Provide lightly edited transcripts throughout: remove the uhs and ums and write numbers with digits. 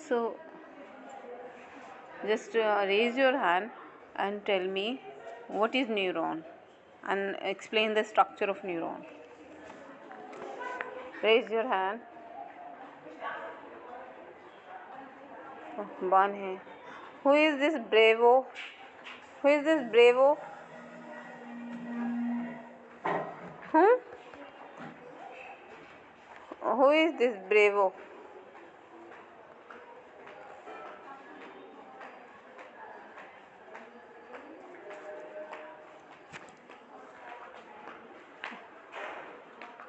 So just raise your hand and tell me what is neuron and explain the structure of neuron. Raise your hand. One है. Who is this Bravo? Who is this Bravo? Hmm? Who is this Bravo?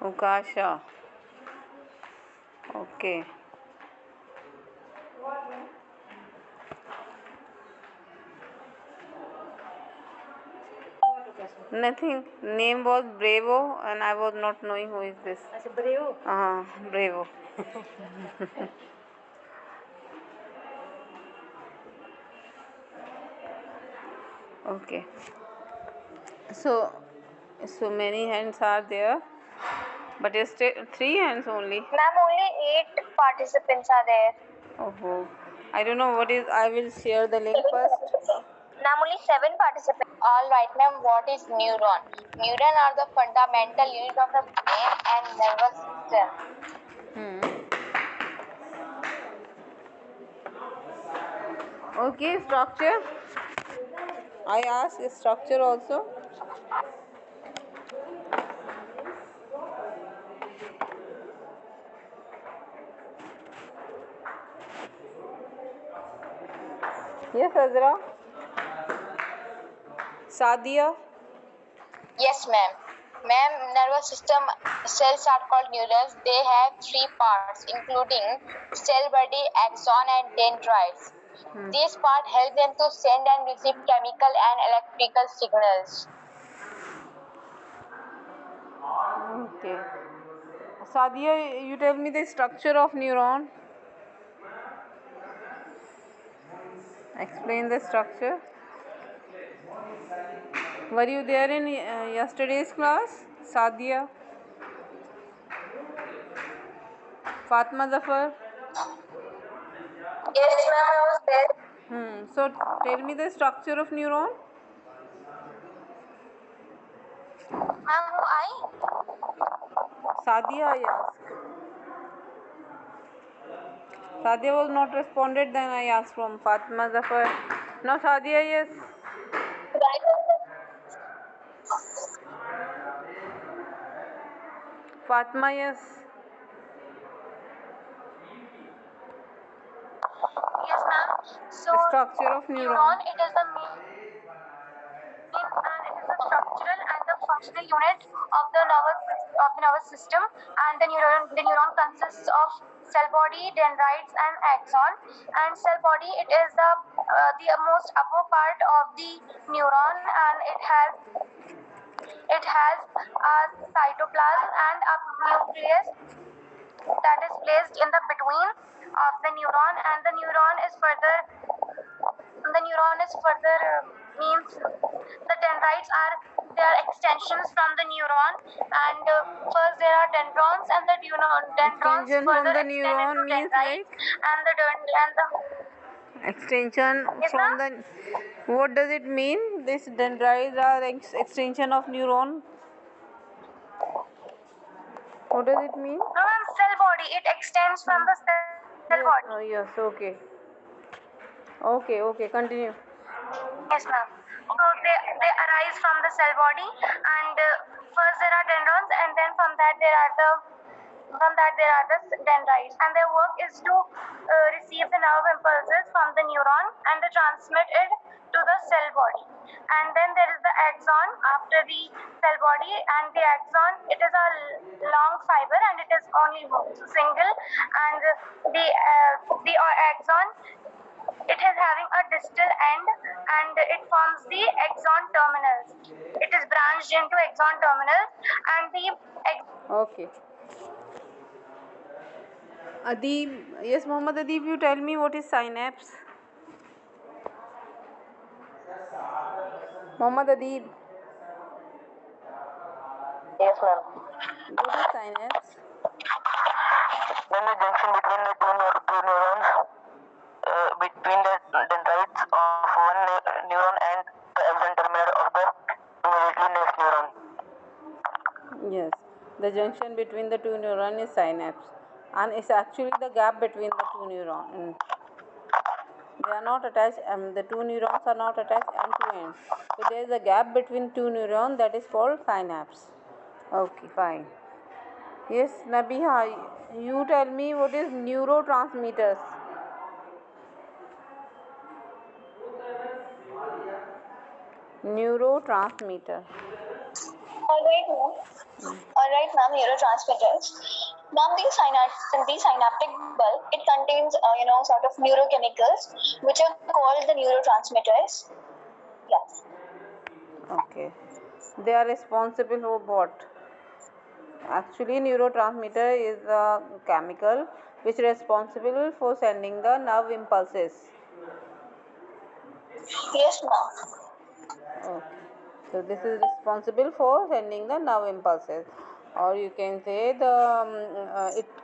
Ukasha. Okay. Nothing. Name was Bravo, and I was not knowing who is this. Bravo. Bravo. Okay. So many hands are there, but it's still 3 hands only. Ma'am, only 8 participants are there. Oh, I don't know what is. I will share the link first. Ma'am, only 7 participants. All right, ma'am. What is neuron? Neuron are the fundamental unit of the brain and nervous system. Okay, structure. I asked structure also. Yes, Azra. Sadia. Yes, ma'am. Ma'am, nervous system cells are called neurons. They have 3 parts, including cell body, axon, and dendrites. These parts help them to send and receive chemical and electrical signals. Okay. Sadia, you tell me the structure of neuron. Explain the structure. Were you there in yesterday's class, Sadia? Fatma Zafar? Yes, ma'am, I was there. So tell me the structure of neuron. Ma'am, who I? Sadia, I asked. Sadia was not responded, then I asked from Fatma Zafar. Now Sadia, yes. Fatma, yes. Yes, ma'am. So, Structure of neuron. it is the main and it is the structural and the functional unit of the nervous system. And the neuron consists of cell body, dendrites, and axon. And cell body, it is the most upper part of the neuron, and it has a cytoplasm and a nucleus that is placed in the between of the neuron, and the neuron is further means the dendrites are their extensions from the neuron, and first there are dendrons, and the dendrons Extension further from the extend neuron into means dendrites, like and the extension yes, from ma'am? the. What does it mean? This dendrites are extension of neuron. What does it mean? No, ma'am, cell body. It extends from the cell body. Yes. Okay. Okay. Continue. Yes, ma'am. So they arise from the cell body, and first there are dendrons, and then from that there are the dendrites, and their work is to receive the nerve impulses from the neuron and they transmit it to the cell body. And then there is the axon after the cell body, and the axon, it is a long fiber and it is only single, and the axon, it is having a distal end, and it forms the axon terminals. It is branched into axon terminals, and the Okay. Adib, yes, Muhammad Adib, you tell me what is synapse. Muhammad Adib. yes, ma'am. What is synapse? Then the junction between the two neurons. The junction between the two neurons is synapse, and it's actually the gap between the two neurons. They are not attached, the two neurons are not attached end to end. So there is a gap between two neurons, that is called synapse. Okay, fine. Yes, Nabiha, you tell me what is neurotransmitters. Neurotransmitter. All right, ma'am. All right, ma'am. Neurotransmitters. Ma'am, the synaptic bulb, it contains, sort of neurochemicals, which are called the neurotransmitters. Yes. Okay. They are responsible for what? Actually, neurotransmitter is a chemical which is responsible for sending the nerve impulses. Yes, ma'am. Okay. So this is responsible for sending the nerve impulses, or you can say it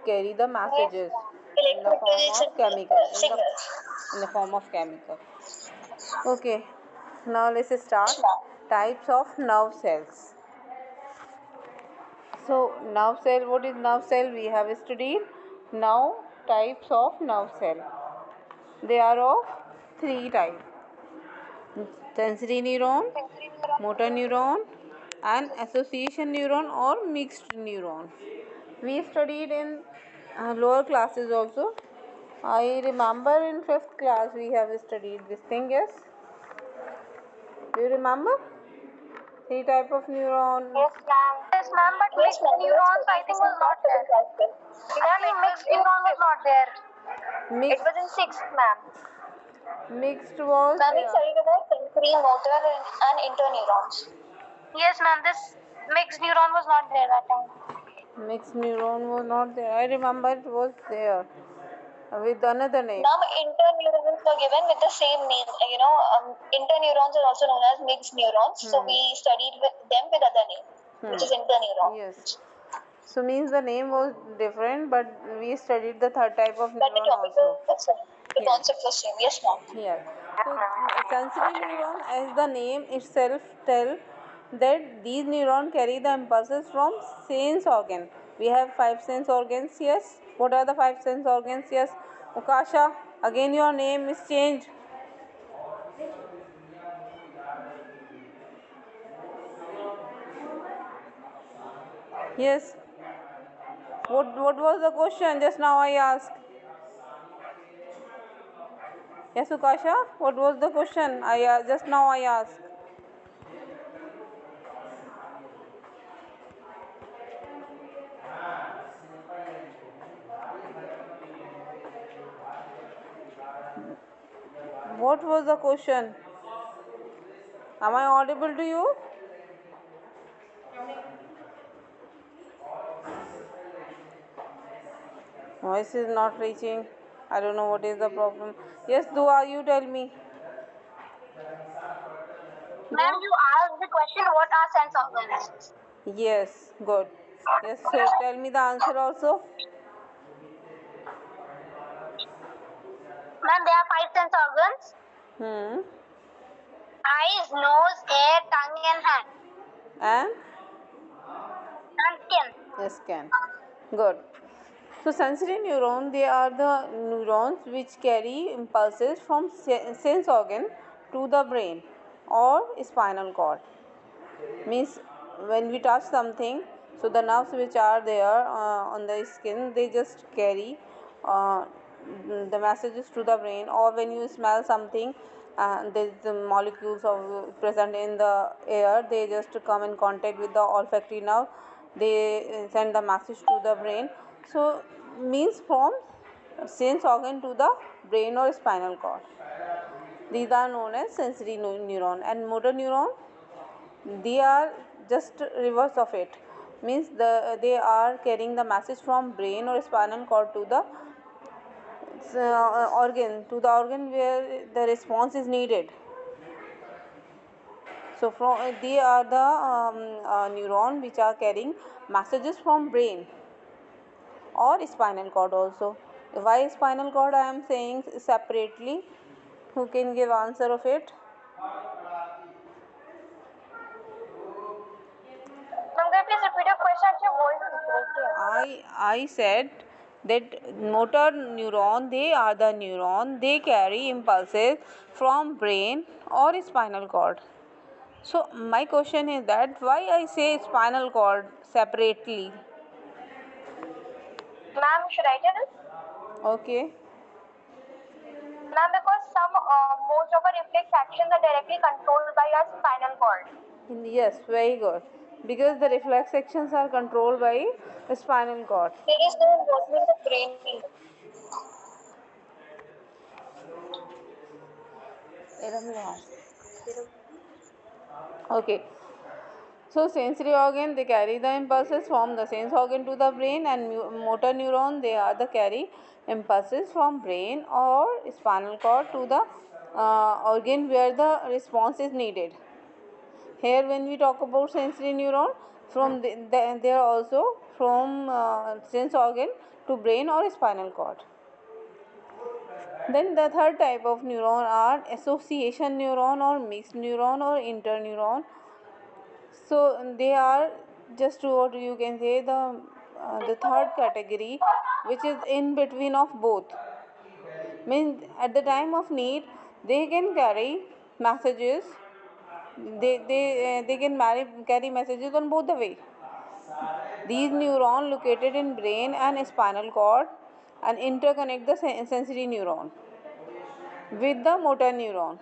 carry the messages in the form Electrical of chemical signals. in the form of chemical. Okay. Now let's start Yes, ma'am. types of nerve cells. So nerve cell, what is nerve cell? We have studied. Now types of nerve cell. They are of three types: sensory neuron, motor neuron, and association neuron or mixed neuron. We studied in lower classes also. I remember in 5th class we have studied this thing. Yes, do you remember? Three type of neuron. Yes, ma'am. Yes, ma'am. But mixed neurons, I think, was not there. Ma'am, mixed neuron was not there. It Mixed was in sixth, ma'am. mixed was Ma'am, we there. studied about sensory, motor, and interneurons. Yes, ma'am. This mixed neuron was not there that time. Mixed neuron was not there. I remember it was there with another name. Ma'am, interneurons were given with the same name. Interneurons are also known as mixed neurons. So we studied with them with other name, which is interneuron. Yes. So means the name was different, but we studied the third type of But the neuron topic also. was same. The Yes. concept was same. Yes, ma'am. Here. So sensory neuron, as the name itself tell, that these neurons carry the impulses from sense organ. We have 5 sense organs. Yes. What are the 5 sense organs? Yes. Ukasha, again your name is changed. Yes. What was the question just now I asked? Yes, Ukasha, what was the question? I just now I asked. What was the question? Am I audible to you? Voice is not reaching. I don't know what is the problem. Yes, Dua, you tell me. Ma'am, you asked the question, what are sense organs? Yes, good. Yes, so tell me the answer also. Ma'am, there are 5 sense organs: Hmm. eyes, nose, ear, tongue, and hand. And And skin. yes, can. Good. So sensory neuron, they are the neurons which carry impulses from sense organ to the brain or spinal cord. Means when we touch something, so the nerves which are there on the skin, they just carry the messages to the brain. Or when you smell something, the molecules of present in the air, they just come in contact with the olfactory nerve, they send the message to the brain. So means from sense organ to the brain or spinal cord. These are known as sensory neuron. And motor neuron, they are just reverse of it. Means they are carrying the message from brain or spinal cord to the organ where the response is needed. So from they are the neuron which are carrying messages from brain or spinal cord also. Why spinal cord I am saying separately? Who can give answer of it? Ma'am, can you please repeat your question? Your voice is I said that motor neuron, they are the neuron, they carry impulses from brain or spinal cord. So my question is that why I say spinal cord separately? Ma'am, should I tell? Okay. Ma'am, because most of our reflex actions are directly controlled by our spinal cord. Yes, very good. Because the reflex actions are controlled by the spinal cord. There is no involvement in the brain. Okay. So sensory organ, they carry the impulses from the sense organ to the brain, and motor neuron, they are the carry impulses from brain or spinal cord to the organ where the response is needed. Here when we talk about sensory neuron, from they are also from sense organ to brain or spinal cord. Then the third type of neuron are association neuron or mixed neuron or interneuron. So they are just what you can say the third category, which is in between of both. Means at the time of need they can carry messages. They can carry messages on both the way. These neurons located in brain and spinal cord and interconnect the sensory neuron with the motor neuron,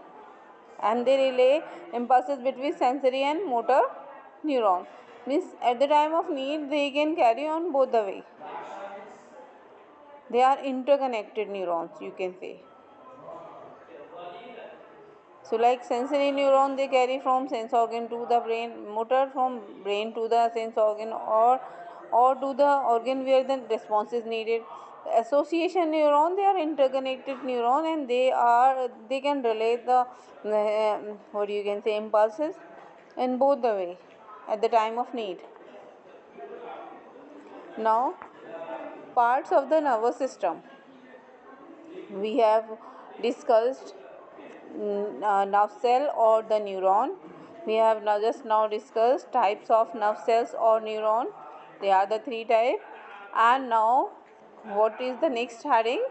and they relay impulses between sensory and motor neuron. Means at the time of need they can carry on both the way. They are interconnected neurons, you can say. So like sensory neuron, they carry from sense organ to the brain, motor from brain to the sense organ, or to the organ where the response is needed. Association neuron, they are interconnected neuron, and they can relate the what you can say impulses in both the way at the time of need. Now, parts of the nervous system we have discussed. Nerve cell or the neuron. We have now discussed types of nerve cells or neuron. They are the three types. And now, what is the next heading?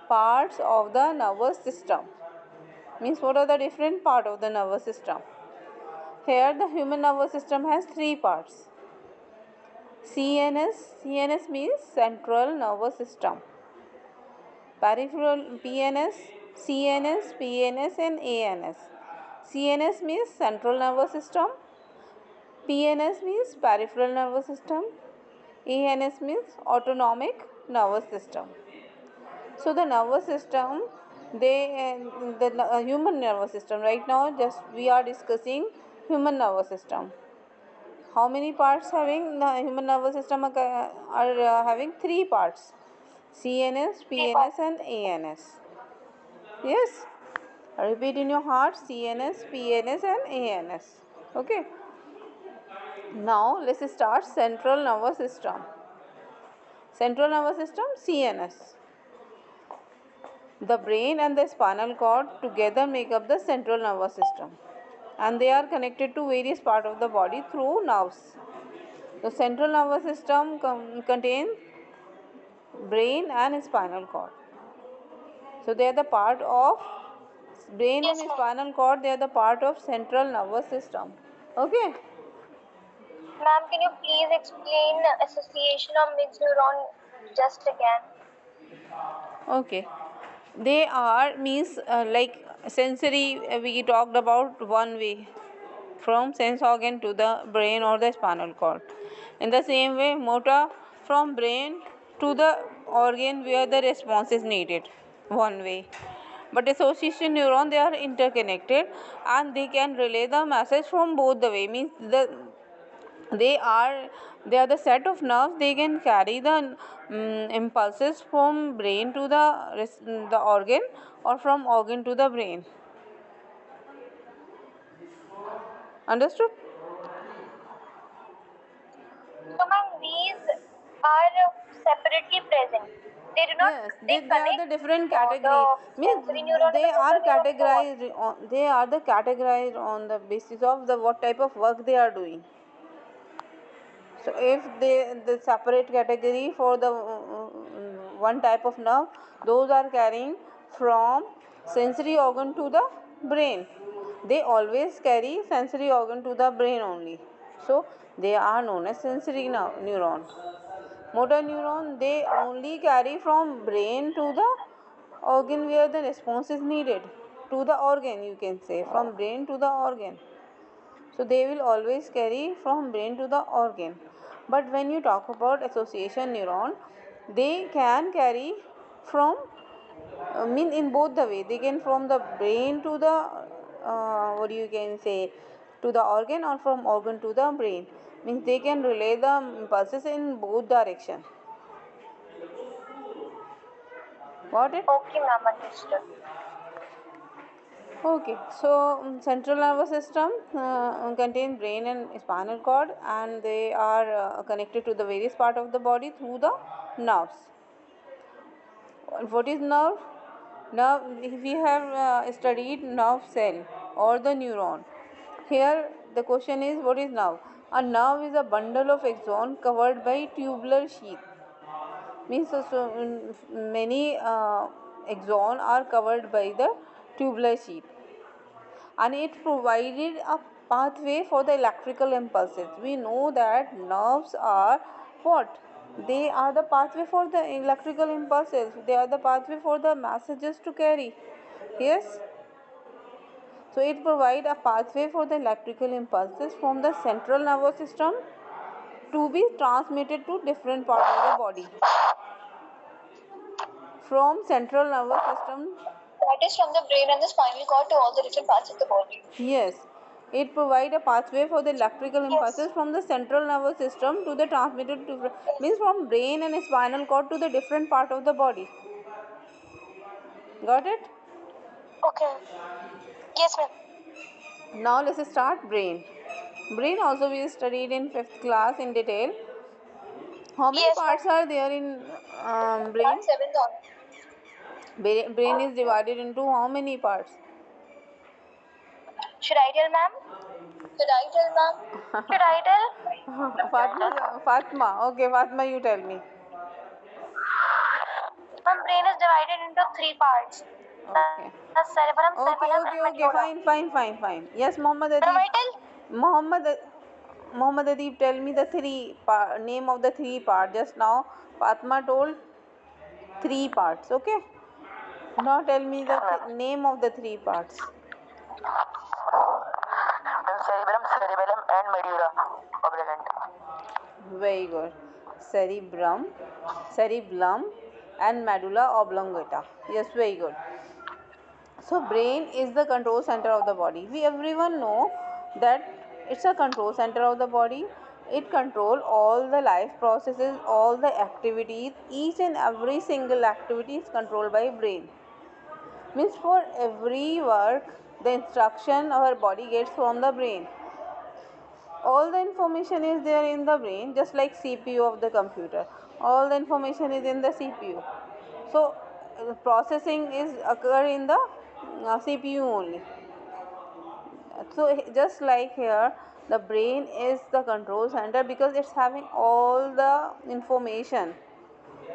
Parts of the nervous system. Means what are the different part of the nervous system? Here, the human nervous system has three parts. CNS means central nervous system. Peripheral PNS, CNS, PNS and ANS. CNS means central nervous system, PNS means peripheral nervous system, ANS means autonomic nervous system. So the nervous system, the human nervous system. Right now, just we are discussing human nervous system. How many parts having the human nervous system are having three parts: CNS, PNS and ANS. Yes. Repeat in your heart: CNS, PNS and ANS. Okay. Now let's start central nervous system. Central nervous system, CNS. The brain and the spinal cord together make up the central nervous system, and they are connected to various parts of the body through nerves. The central nervous system contains brain and spinal cord. So they are the part of brain Yes, and ma'am. spinal cord. They are the part of central nervous system. Okay. Ma'am, can you please explain association of mixed neuron just again? Okay. They are means like sensory. We talked about one way from sense organ to the brain or the spinal cord. In the same way, motor from brain to the organ where the response is needed. One way. But association neuron, they are interconnected and they can relay the message from both the way. Means they are they are the set of nerves. They can carry the impulses from brain to the organ or from organ to the brain. Understood? So, ma'am, these are separately present. They do not. Yes, They they are the connect different the category. Means sensory neuron and they the are motor neuron in the body. categorized on the basis of the what type of work they are doing. So if the separate category for the one type of nerve, those are carrying from sensory organ to the brain. They always carry sensory organ to the brain only. So they are known as sensory neuron. Motor neuron, they only carry from brain to the organ where the response is needed. To the organ, you can say, from brain to the organ. So they will always carry from brain to the organ. But when you talk about association neuron, they can carry from mean in both the way. They can from the brain to the what you can say, to the organ, or from organ to the brain. Means they can relay the impulses in both direction. Got it? Okay, ma'am, understood. Okay, so central nervous system contain brain and spinal cord, and they are connected to the various part of the body through the nerves. What is nerve? Nerve, we have studied nerve cell or the neuron. Here the question is, what is nerve? A nerve is a bundle of axon covered by tubular sheath. Means many axon are covered by the tubular sheath, and it provided a pathway for the electrical impulses. We know that nerves are what? They are the pathway for the electrical impulses. They are the pathway for the messages to carry. Yes. So it provides a pathway for the electrical impulses from the central nervous system to be transmitted to different parts of the body. From central nervous system, That is from the brain and the spinal cord to all the different parts of the body. yes, it provides a pathway for the electrical impulses from the central nervous system to the transmitted to means from brain and spinal cord to the different part of the body. Got it? Okay. Yes, ma'am. Now let's start brain. Brain also we studied in 5th class in detail. How many Yes, parts ma'am. are there in brain? Part 7 on. Brain is divided into how many parts? Should I tell, ma'am? Should I tell, ma'am? Should I tell? Fatma. Okay, Fatma, you tell me. Ma'am, brain is divided into 3 parts. Okay. The cerebrum, Okay, cerebellum, okay, and okay. medulla. Fine. Yes, Mohammad Ma'am, Adeep. I tell? Mohammad Adeep, tell me the name of the 3 part. Just now, Fatma told 3 parts. Okay. Now tell me the name of the 3 parts. Cerebrum, cerebellum, and medulla oblongata. Very good. Cerebellum, and medulla oblongata. Yes, very good. So brain is the control center of the body. We everyone know that it's a control center of the body. It control all the life processes, all the activities. Each and every single activity is controlled by brain. Means for every work, the instruction our body gets from the brain. All the information is there in the brain, just like CPU of the computer. All the information is in the CPU. So processing is occur in the CPU only. So just like here, the brain is the control center because it's having all the information,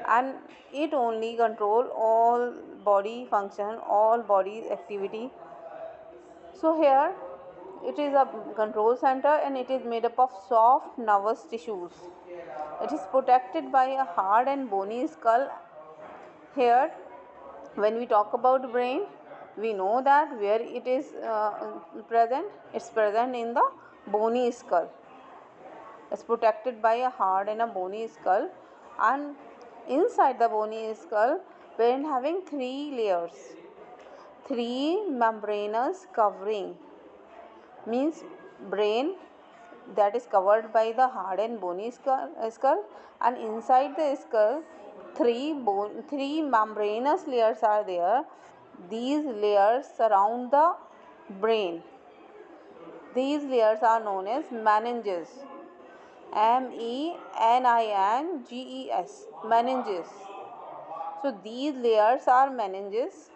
and it only control all body function, all body activity. So here it is a control center, and it is made up of soft nervous tissues. It is protected by a hard and bony skull. Here when we talk about brain, we know that where it is present, it's present in the bony skull. It's protected by a hard and a bony skull, and inside the bony skull, brain having 3 membranous covering. Means brain that is covered by the hard and bony skull, and inside the skull three membranous layers are there. These layers surround the brain. These layers are known as meninges. Meninges. Meninges. So these layers are meninges.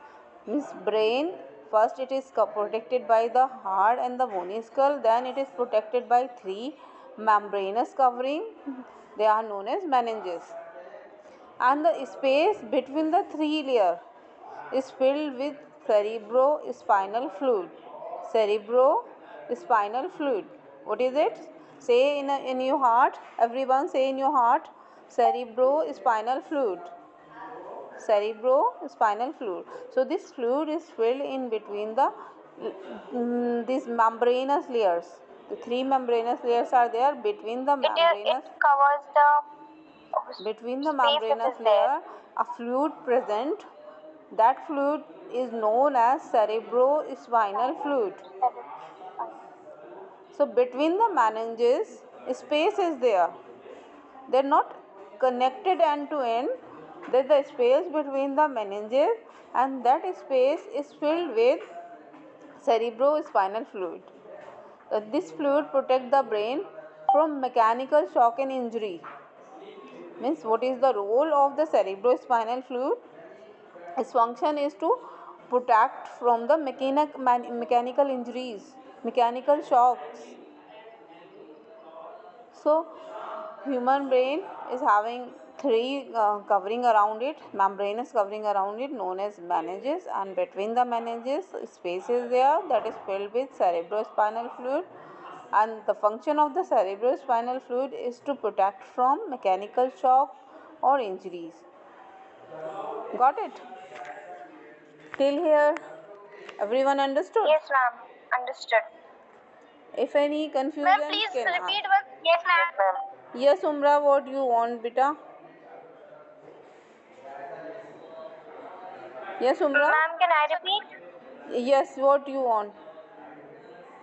Means brain, first it is protected by the hard and the bony skull, then it is protected by 3 membranous covering, they are known as meninges. And the space between the three layers is filled with cerebrospinal fluid. Cerebrospinal fluid. What is it? Say in your heart. Everyone say in your heart. Cerebrospinal fluid. Cerebrospinal fluid. So this fluid is filled in between these membranous layers. The three membranous layers are there between the It membranous covers the space that membranous is there. layer a fluid present. That fluid is known as cerebrospinal fluid. So between the meninges space is there. They're not connected end to end. There's the space between the meninges, and that space is filled with cerebrospinal fluid. This fluid protects the brain from mechanical shock and injury. Means what is the role of the cerebrospinal fluid? Its function is to protect from the mechanical injuries, mechanical shocks. So human brain is having three covering around it, membranous covering around it, known as meninges, and between the meninges space is there that is filled with cerebrospinal fluid, and the function of the cerebrospinal fluid is to protect from mechanical shock or injuries. Got it? Till here everyone understood? Yes, ma'am. Understood. If any Ma'am, confusion please can repeat what. Yes, ma'am. Yes, Umra, what you want, beta? Yes, Umra? Ma'am, can I repeat? Yes, what you want?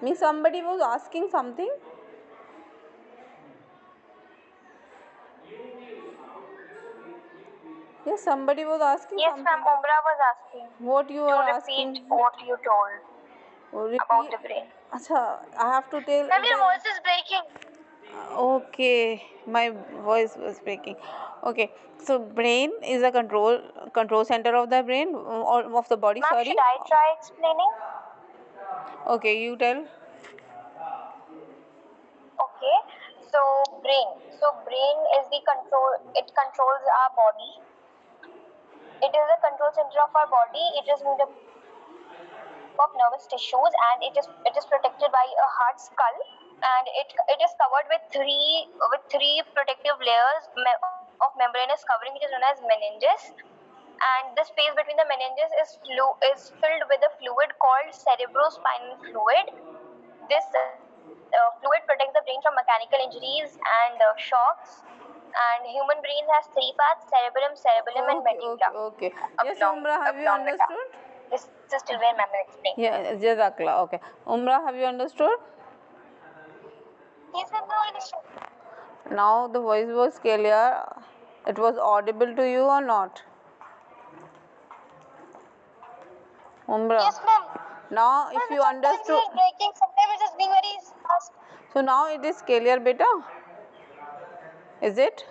Me, somebody was asking something. Yes, somebody was asking Yes, something. ma'am. Umra was asking What you to are repeat asking? what you told about Repeat. the brain. Acha, I have to tell. Ma'am, your voice is breaking. Okay, my voice was breaking. Okay, so brain is a control center of the brain or of the body. Ma'am, Sorry. should I try explaining? Okay, you tell. Okay. So brain. So brain is the control. It controls our body. It is the control center of our body. It is made up of nervous tissues, and it is protected by a hard skull, and it is covered with three protective layers of membranous covering, which is known as meninges. And the space between the meninges is filled with a fluid called cerebrospinal fluid. This fluid protects the brain from mechanical injuries and shocks. And human brain has three parts: cerebellum, and medulla. Okay. Yes, Umra, have you Oblongata. understood? This is still where ma'am will explain. Yeah, Jazakallah. Okay. Umra, have you understood? Yes, ma'am, no, I understand. Now the voice was clear. It was audible to you or not? Umra. Yes, ma'am. Now if you Sometimes understood. it is breaking, sometimes it is being very fast. So now it is clear, beta. Is it?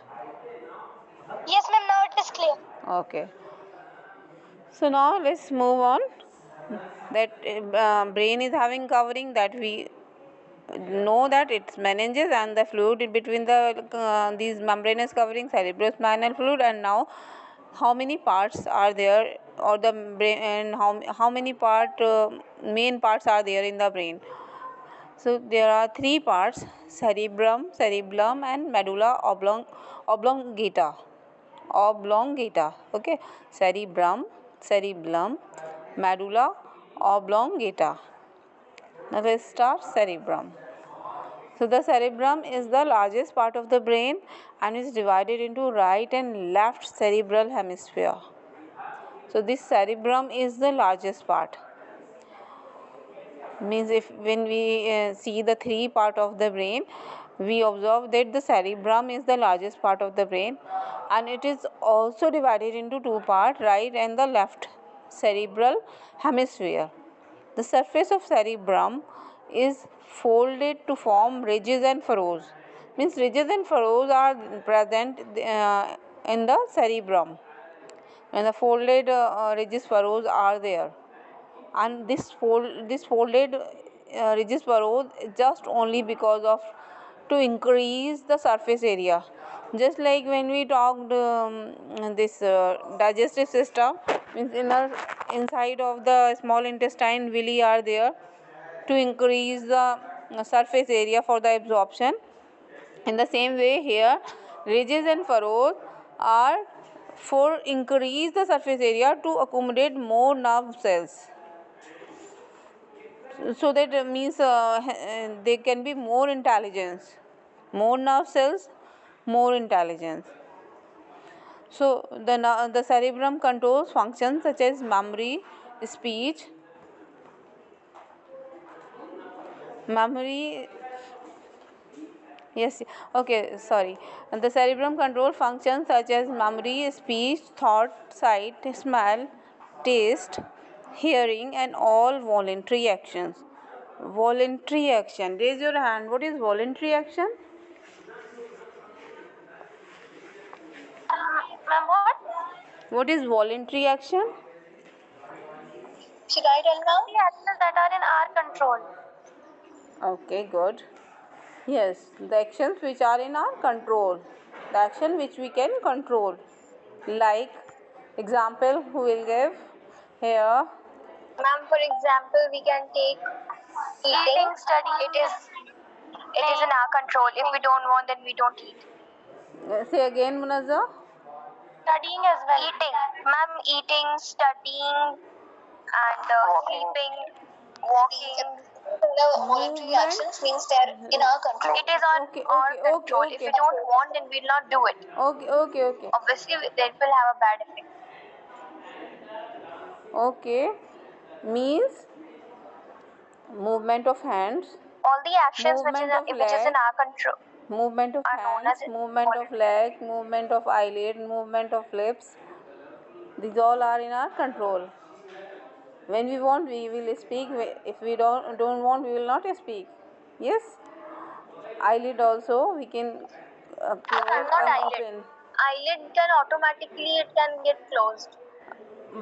Yes, ma'am, now it is clear. Okay. So now let's move on. That brain is having covering that we know that it's meninges and the fluid in between these membranous covering cerebrospinal fluid, and now how many parts are there or the brain, and how many main parts are there in the brain. So there are three parts: cerebellum and medulla oblongata. Okay, cerebellum, medulla oblongata. Now let's start cerebellum. So the cerebellum is the largest part of the brain and is divided into right and left cerebral hemisphere. So this cerebellum is the largest part. Means if when we see the three part of the brain, we observe that the cerebellum is the largest part of the brain, and it is also divided into two parts, right and the left cerebral hemisphere. The surface of cerebellum is folded to form ridges and furrows. Means ridges and furrows are present in the cerebellum, and the folded ridges furrows are there. And this folded ridges furrows just only because of to increase the surface area. Just like when we talked this digestive system, means inside of the small intestine villi are there to increase the surface area for the absorption. In the same way here, ridges and furrows are for increase the surface area to accommodate more nerve cells, so that means there can be more intelligence, more nerve cells, more intelligence. So the cerebrum controls functions such as memory, speech, memory. Yes, okay, sorry. The cerebrum control functions such as memory, speech, thought, sight, smell, taste, hearing, and all voluntary actions. Voluntary action. Raise your hand. What is voluntary action? Ma'am, what? What is voluntary action? Should I tell now? The actions that are in our control. Okay, good. Yes, the actions which are in our control. The action which we can control. Like, example, who will give? Here. Ma'am, for example, we can take eating, studying. It is in our control. If we don't want, then we don't eat. Say again, Munazza. Studying as well. Eating. Ma'am, eating, studying, and sleeping, walking. The voluntary actions means they're in our control. It is on our control. If we don't want, then we'll not do it. Okay. Obviously, that will have a bad effect. Okay. Means movement of hands, All the actions which is in our control. movement of Are known hands, as movement of leg, movement of eyelid, movement of lips. These all are in our control. When we want, we will speak. If we don't want, we will not speak. Yes. Eyelid also we can close Not and eyelid. open. Eyelid can automatically get closed.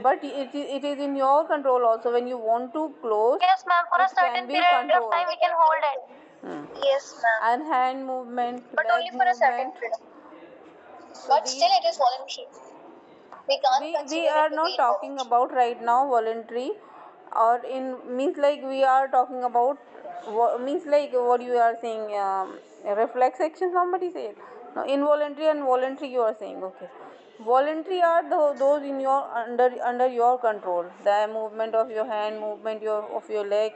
But it is in your control also. When you want to close, Yes, ma'am. For a it certain can be period of controlled. time, we can hold it. Yes, ma'am. And hand movement, But leg only for a certain movement. period. So But still, it is voluntary. We can't we consider are it to not be talking involuntary. about right now voluntary, or in means like we are talking about means like what you are saying, reflex action somebody said. No, involuntary and voluntary you are saying. Okay, voluntary are those in your under your control. The movement of your hand, movement of your leg,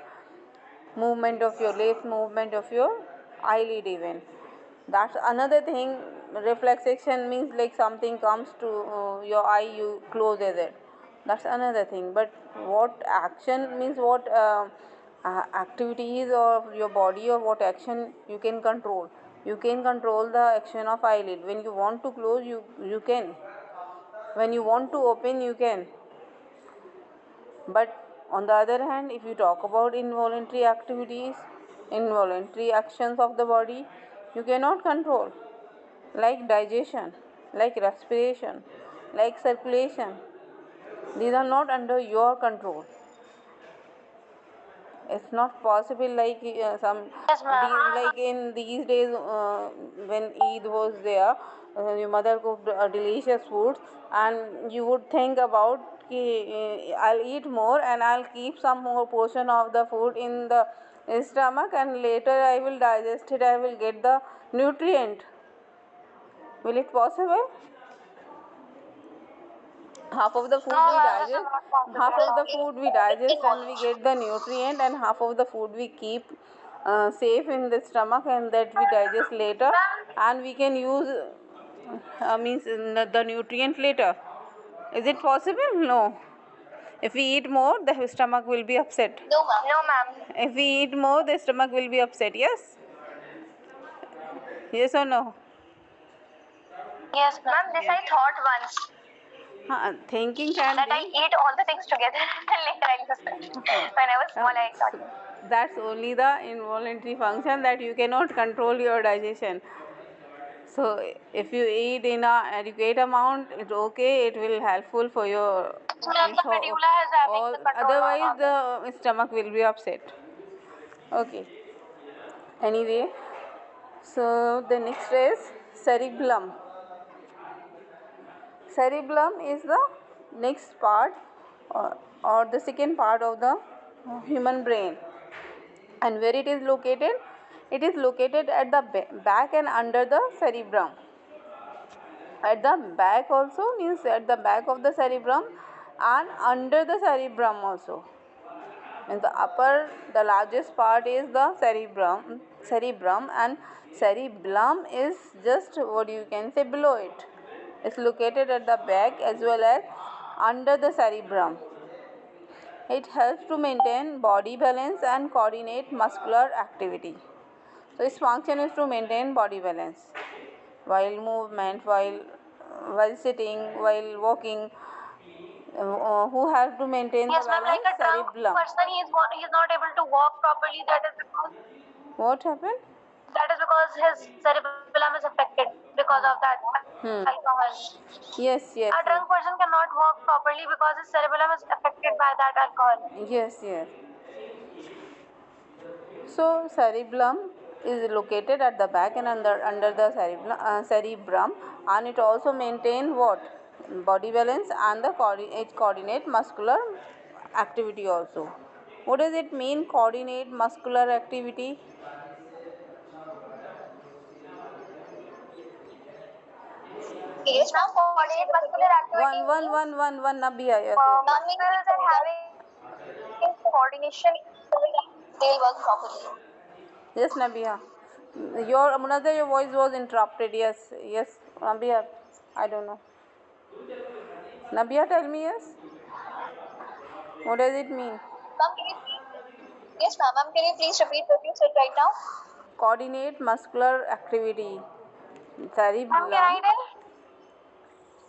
movement of your lips, movement of your eyelid even. That's another thing. Reflexation means like something comes to your eye, you close it. That's another thing. But what action means, what activities of your body or what action you can control. You can control the action of eyelid. When you want to close, you can. When you want to open, you can. But on the other hand, if you talk about involuntary activities, involuntary actions of the body, you cannot control, like digestion, like respiration, like circulation. These are not under your control. It's not possible like like in these days when Eid was there, your mother cooked delicious foods, and you would think about I'll eat more and I'll keep some more portion of the food in the stomach, and later I will digest it, I will get the nutrient. Will it possible? Half of the food we digest, half of the food we digest and we get the nutrient, and half of the food we keep safe in the stomach and that we digest later, and we can use means the nutrient later. Is it possible? No. If we eat more, the stomach will be upset. No, ma'am. No, ma'am. If we eat more, the stomach will be upset. Yes. Yes or no? Yes, ma'am. This I thought once. Thinking can That be. I eat all the things together and later I'll just when I was small I thought. That's only the involuntary function, that you cannot control your digestion. So if you eat in a adequate amount, it's okay. It will helpful for your. So the medulla is having the control Otherwise, the stomach will be upset. Okay. Anyway, So the next is cerebellum. Cerebellum is the next part or the second part of the human brain. And where it is located? It is located at the back and under the cerebrum. At the back also means at the back of the cerebrum and under the cerebrum also. And the largest part is the cerebrum, and cerebellum is just what you can say below it. It's located at the back as well as under the cerebrum. It helps to maintain body balance and coordinate muscular activity. So its function is to maintain body balance while movement, while sitting, while walking. Who have to maintain Yes, the ma'am. Like balance? a drunk Cerebellum. person, he is not able to walk properly. What happened? That is because his cerebellum is affected because of that Hmm. alcohol. Yes, yes, A yes. drunk person cannot walk properly because his cerebellum is affected by that alcohol. Yes, yes. So cerebellum is located at the back and under the cerebrum, and it also maintain what? Body balance and it coordinate muscular activity also. What does it mean, coordinate muscular activity? Yes, ma'am. Coordinate muscular activity One Nabia, yes, muscles and having coordination, they'll work properly. yes, Nabia. Your voice was interrupted. Yes, yes, Nabia. I don't know. Nabia, tell me yes. What does it mean? Ma'am, yes, ma'am. Ma'am, can you please repeat what you said right now? Coordinate muscular activity. Ma'am, Cerebellum. can I tell?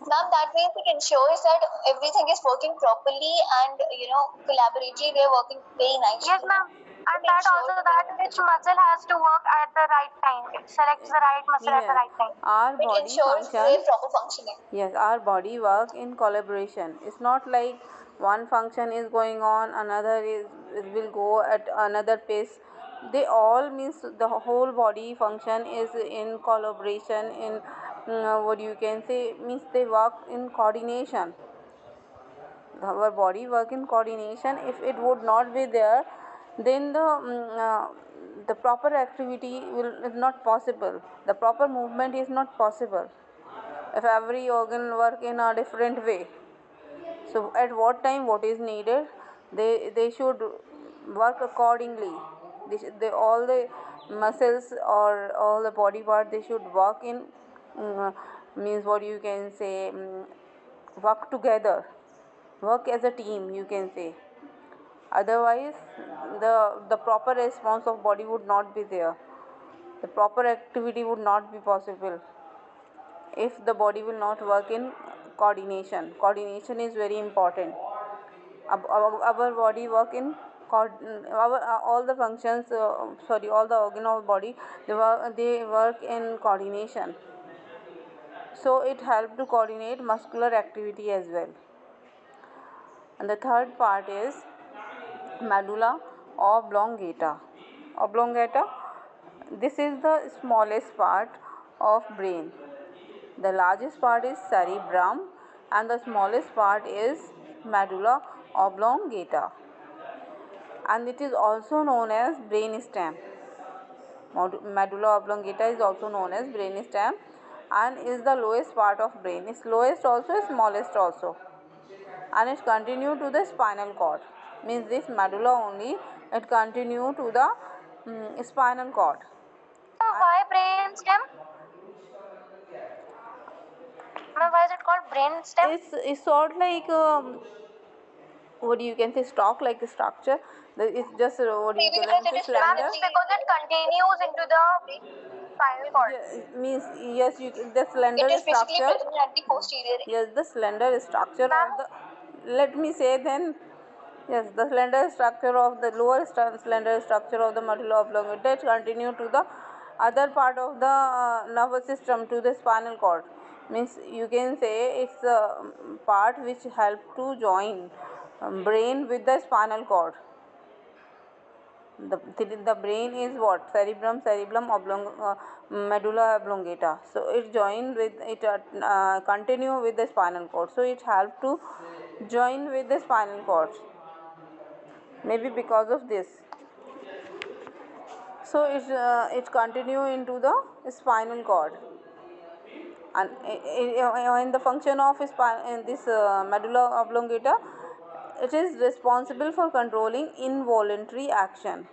Ma'am, that means it ensures that everything is working properly and collaboratively they're working very nicely. Yes, ma'am. And that also that which muscle has to work at the right time. It selects the right muscle at the Yes, right time. our It body ensures function. their proper functioning. Yes, our body work in collaboration. It's not like one function is going on, another is it will go at another pace. They all means the whole body function is in collaboration. In what you can say means they work in coordination. Our body work in coordination. If it would not be there, then the proper activity is not possible. The proper movement is not possible if every organ work in a different way. So at what time what is needed, they should work accordingly. All the muscles or all the body part they should work in means what you can say work together, work as a team you can say. Otherwise the proper response of body would not be there, the proper activity would not be possible if the body will not work in coordination. Coordination is very important. Our body work in all the functions, all the organ of body, they work in coordination. So it helps to coordinate muscular activity as well. And the third part is medulla oblongata. Oblongata, this is the smallest part of brain. The largest part is cerebrum and the smallest part is medulla oblongata, and it is also known as brain stem. Medulla oblongata is also known as brain stem and is the lowest part of brain. It's lowest also, smallest also, and it continue to the spinal cord. Means this medulla only it continue to the spinal cord. Why brain stem? Why is it called brain stem? It's sort like what you can say stalk like a structure. It's just what you Maybe can because say it is slender. because it continues into the spinal cord. Means yes, the slender It is basically structure. present at the posterior. Yes, the slender structure of the. Let me say then. Yes, the slender structure of the slender structure of the medulla oblongata continue to the other part of the nervous system to the spinal cord. Means you can say it's a part which help to join brain with the spinal cord. The brain is what? Cerebrum, medulla oblongata. So it join with it, continue with the spinal cord. So it help to join with the spinal cord. Maybe because of this. So it continue into the spinal cord, and in the function of this medulla oblongata, it is responsible for controlling involuntary action.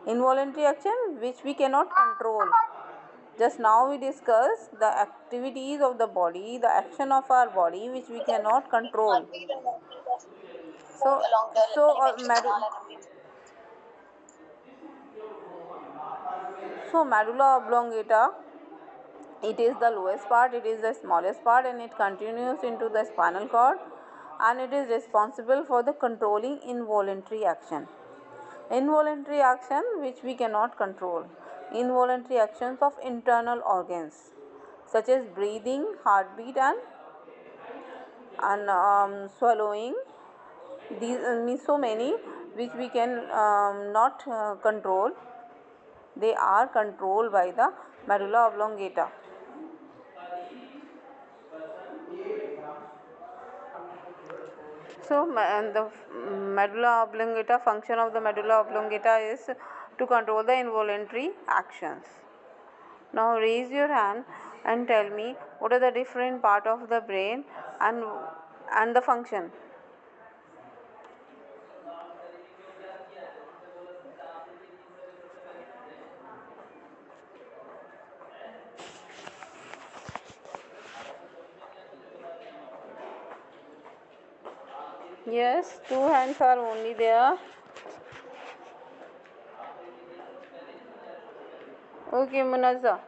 Involuntary action which we cannot control. Just now we discussed the activities of the body, the action of our body which we cannot control. So, medulla oblongata, it is the lowest part, it is the smallest part, and it continues into the spinal cord, and it is responsible for the controlling involuntary action. Involuntary action which we cannot control. Involuntary actions of internal organs such as breathing, heartbeat, and swallowing. These means so many which we can not control. They are controlled by the medulla oblongata. So the medulla oblongata, function of the medulla oblongata is to control the involuntary actions. Now raise your hand and tell me what are the different part of the brain and the function. Yes, two hands are only there. Okay, Munazza.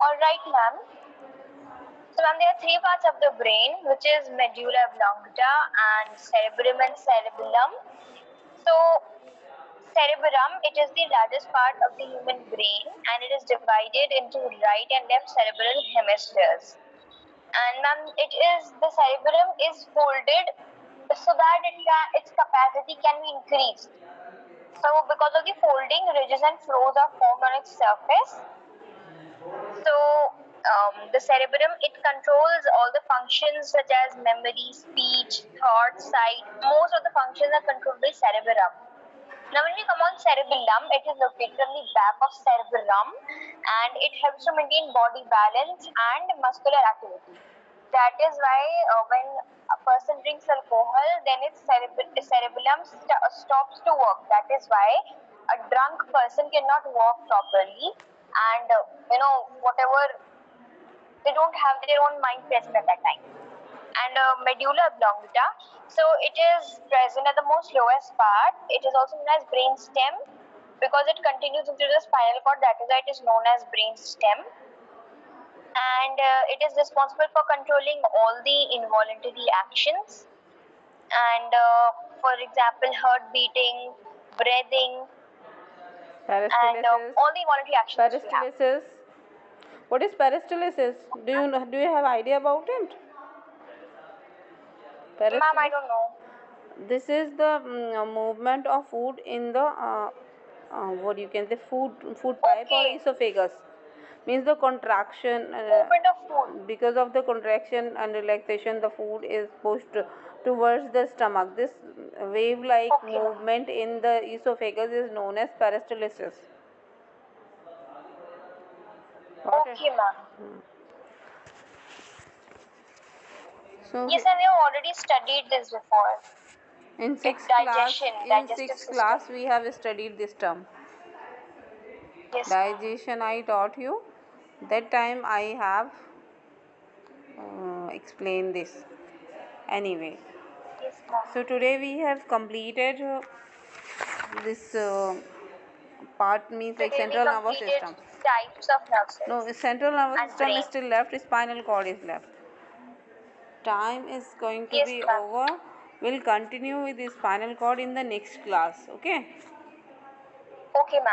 Alright, ma'am. So, ma'am, there are three parts of the brain, which is medulla oblongata and cerebrum and cerebellum. So, cerebrum, it is the largest part of the human brain, and it is divided into right and left cerebral hemispheres. And ma'am, the cerebrum is folded so that its capacity can be increased. So, because of the folding, ridges and flows are formed on its surface. So, the cerebrum, it controls all the functions such as memory, speech, thought, sight. Most of the functions are controlled by cerebrum. Now, when we come on cerebellum, it is located on the back of cerebrum, and it helps to maintain body balance and muscular activity. That is why when a person drinks alcohol, then its cerebellum stops to work. That is why a drunk person cannot walk properly, and whatever, they don't have their own mind present at that time. And medulla oblongata, so it is present at the most lowest part. It is also known as brain stem because it continues into the spinal cord. That is why it is known as brain stem. And it is responsible for controlling all the involuntary actions, and for example, heart beating, breathing, and all the involuntary actions. Peristalsis. What is peristalsis? Do you have idea about it? Ma'am, I don't know. This is the movement of food in the what you can say food pipe or esophagus. Means the contraction. Movement of food. Because of the contraction and relaxation, the food is pushed towards the stomach. This wave-like movement in the esophagus is known as peristalsis. Okay, ma'am. So yes, and we have already studied this before. In sixth class, we have studied this term. Yes. Digestion, I taught you. That time I have explained this. Anyway. Yes, ma'am. So today we have completed this part, means like central nervous system. Types of nerve cells. No, central nervous system is still left. Spinal cord is left. Time is going to be over. We'll continue with the spinal cord in the next class. Okay. Okay, ma'am.